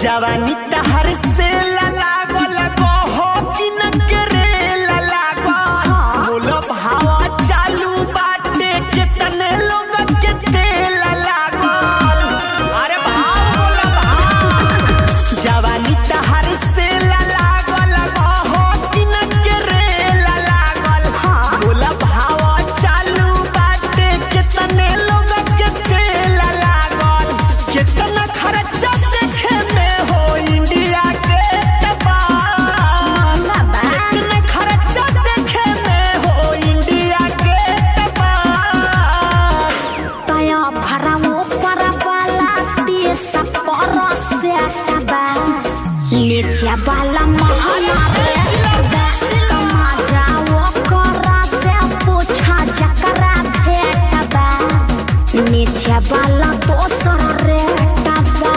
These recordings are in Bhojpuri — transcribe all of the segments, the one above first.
जवानी तहर से लागल हो कि न करे लागल बोलो भावा चालू बाटे कितने लोग के तेल लागल। अरे भाव बोलो भाव जवानी तहर से लागल हो कि न करे लागल बोलो भावा चालू बाटे कितने लोग के तेल लागल। कितना खर्चा देखे में हो इंडिया के टपाल कितने खर्चा देखे में हो इंडिया के टपाल। तया भरावो परवाला देश परसे बा नीचे वाला महला रे कमा जाओ करा से पूछा जकरा भेट बा नीचे वाला दोसर रे बा।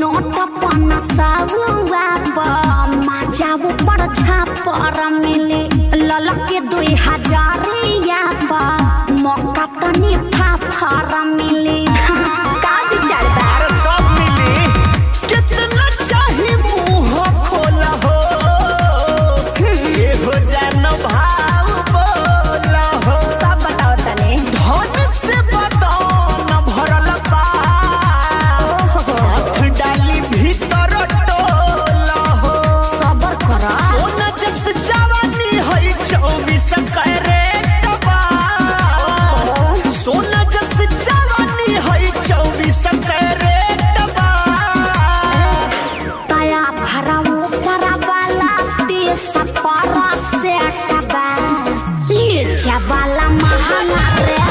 नोट पन्ना सावुआ माजाऊ पर छापर मिले ललके 2000 मौका तनी फाफर मिले का विचार बा? अरे सब मिली कितना चाही मुंह खोला हो ये हो जान भाव बोला हो। सब बताओ तने धन से बदन भरल बा हाथ डाली भीतर टोला हो। सबर कर सोना जस जवानी है 24 कैरेट बा सोना जस जवानी है 24 कैरेट बा। तया भरावो परवाला देश परसे बा नीचे वाला महला रे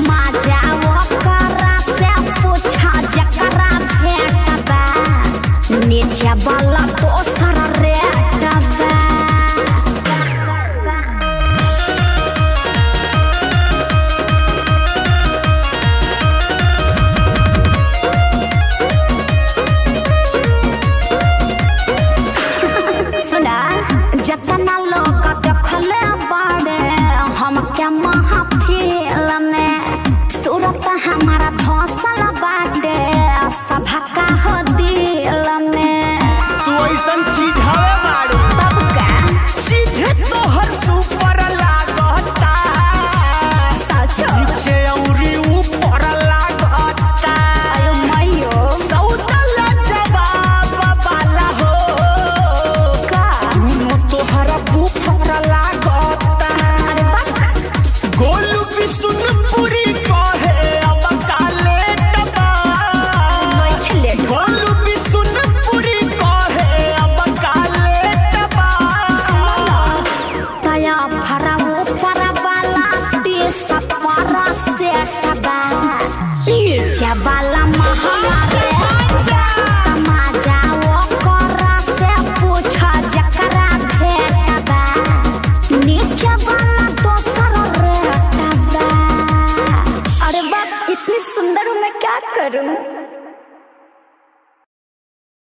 माजाओ करा से पूछा जकरा भेट बा नीचे वाला दोसर रे बा। सुना जतना लोग देखले बाड़े हम क्या महफिल में सूरत हमारा धसल बाटे सभा का हो दिल में। तू ऐसन चीज हवे मारू तब का चीज तोहर सुपर लागता सचो नीचे औरी ऊपर लागता आयो मयो सौदला जवाब वाला हो का दोनों तोहरा ऊपर लागता। गोलू भी सुन पूरी कहे अब काले टबा खेले गोलू भी सुन पूरी कहे अब काले टबा। तया भरावो परवाला देश परसे बा नीचे वाला महला रे कमा जाओ करा से पूछा जकरा भेट बा नीचे वाला दोसर रे बा। अरे बाप इतनी सुंदर हूँ मैं क्या करूँ।